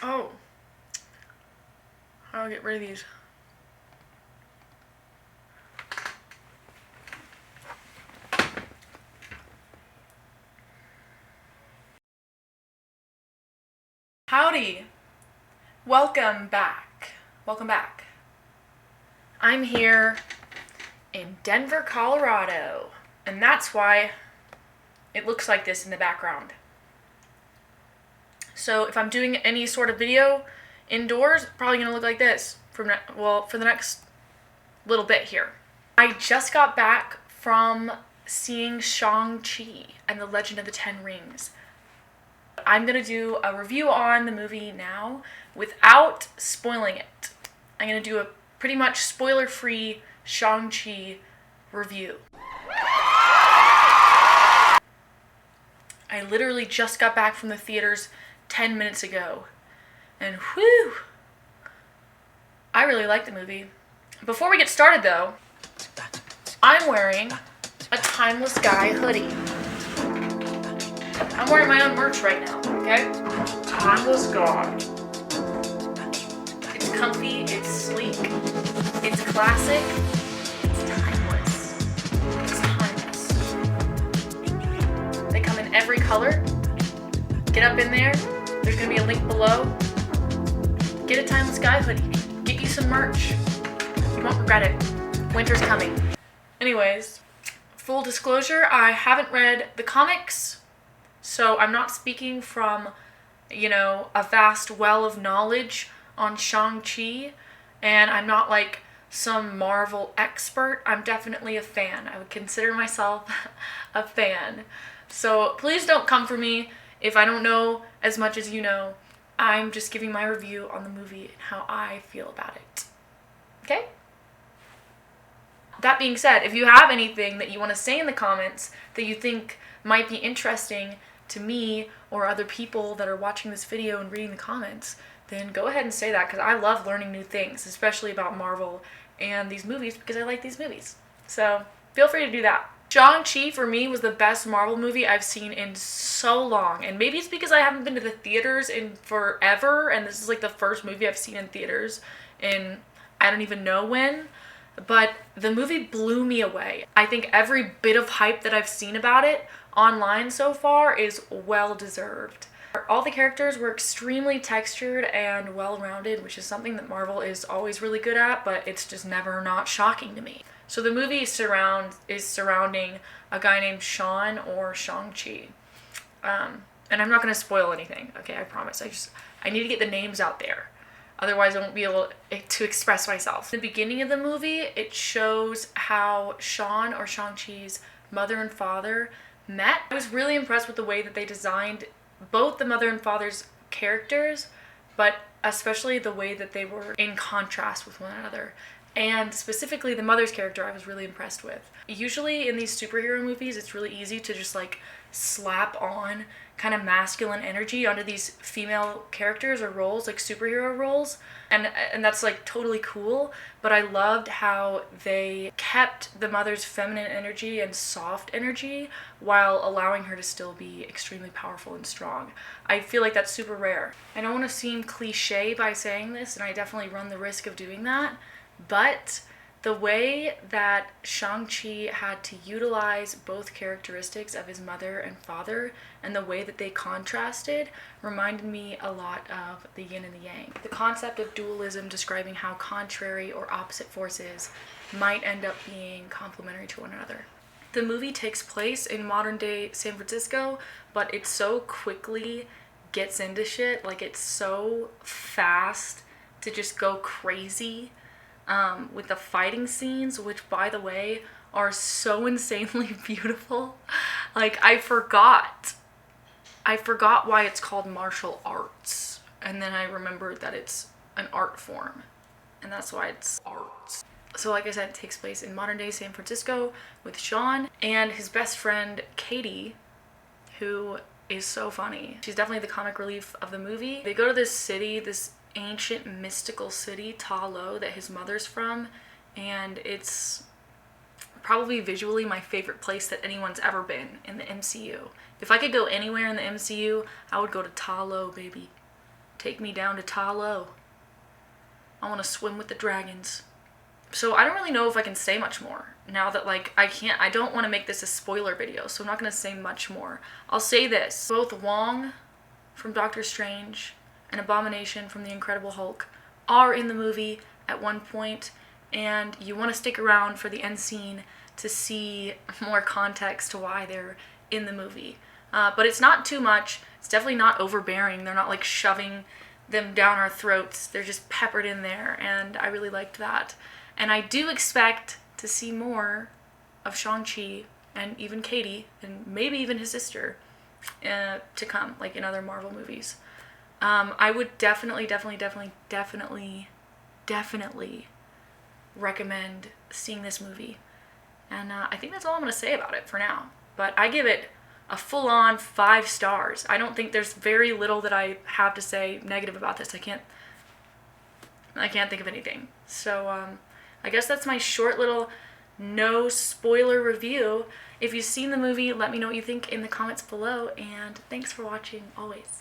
Oh. How do I get rid of these? Howdy. Welcome back. Welcome back. I'm here in Denver, Colorado, and that's why it looks like this in the background. So if I'm doing any sort of video indoors, it's probably gonna look like this for the next little bit here. I just got back from seeing Shang-Chi and the Legend of the Ten Rings. I'm gonna do a review on the movie now without spoiling it. I'm gonna do a pretty much spoiler-free Shang-Chi review. I literally just got back from the theaters 10 minutes ago, and whew, I really like the movie. Before we get started though, I'm wearing a Timeless Guy hoodie. I'm wearing my own merch right now, okay? Timeless Guy. It's comfy, it's sleek, it's classic, it's timeless. It's timeless. They come in every color. Get up in there. There's gonna be a link below. Get a Timeless Guy hoodie. Get you some merch. You won't regret it. Winter's coming. Anyways, full disclosure, I haven't read the comics, so I'm not speaking from, a vast well of knowledge on Shang-Chi, and I'm not like some Marvel expert. I'm definitely a fan. I would consider myself a fan. So please don't come for me if I don't know as much as you know. I'm just giving my review on the movie and how I feel about it. Okay? That being said, if you have anything that you want to say in the comments that you think might be interesting to me or other people that are watching this video and reading the comments, then go ahead and say that, because I love learning new things, especially about Marvel and these movies, because I like these movies. So feel free to do that. Shang-Chi for me was the best Marvel movie I've seen in so long, and maybe it's because I haven't been to the theaters in forever, and this is like the first movie I've seen in theaters in I don't even know when, but the movie blew me away. I think every bit of hype that I've seen about it online so far is well deserved. All the characters were extremely textured and well-rounded, which is something that Marvel is always really good at, but it's just never not shocking to me. So the movie is surrounding a guy named Sean, or Shang-Chi. And I'm not going to spoil anything, okay, I promise. I need to get the names out there. Otherwise I won't be able to express myself. In the beginning of the movie, it shows how Sean, or Shang-Chi's mother and father, met. I was really impressed with the way that they designed both the mother and father's characters, but especially the way that they were in contrast with one another. And specifically the mother's character I was really impressed with. Usually in these superhero movies, it's really easy to just like slap on kind of masculine energy onto these female characters or roles, like superhero roles, and that's like totally cool. But I loved how they kept the mother's feminine energy and soft energy while allowing her to still be extremely powerful and strong. I feel like that's super rare. I don't want to seem cliche by saying this, and I definitely run the risk of doing that, but the way that Shang-Chi had to utilize both characteristics of his mother and father, and the way that they contrasted, reminded me a lot of the yin and the yang. The concept of dualism, describing how contrary or opposite forces might end up being complementary to one another. The movie takes place in modern day San Francisco, but it so quickly gets into shit. Like, it's so fast to just go crazy. With the fighting scenes, which by the way are so insanely beautiful. Like, I forgot why it's called martial arts, and then I remembered that it's an art form, and that's why it's arts. So like I said, it takes place in modern day San Francisco with Sean and his best friend Katie, who is so funny. She's definitely the comic relief of the movie. They go to this city, this ancient mystical city, Ta Lo, that his mother's from, and it's probably visually my favorite place that anyone's ever been in the MCU. If I could go anywhere in the MCU, I would go to Ta Lo, baby. Take me down to Ta Lo. I want to swim with the dragons. So I don't really know if I can say much more now that, like, I don't want to make this a spoiler video, so I'm not going to say much more. I'll say this. Both Wong from Doctor Strange and Abomination from The Incredible Hulk are in the movie at one point, and you want to stick around for the end scene to see more context to why they're in the movie. But it's not too much. It's definitely not overbearing. They're not like shoving them down our throats. They're just peppered in there, and I really liked that. And I do expect to see more of Shang-Chi and even Katie, and maybe even his sister, to come, like in other Marvel movies. I would definitely recommend seeing this movie. And I think that's all I'm going to say about it for now. But I give it a full-on 5 stars. I don't think there's very little that I have to say negative about this. I can't think of anything. So I guess that's my short little no spoiler review. If you've seen the movie, let me know what you think in the comments below, and thanks for watching always.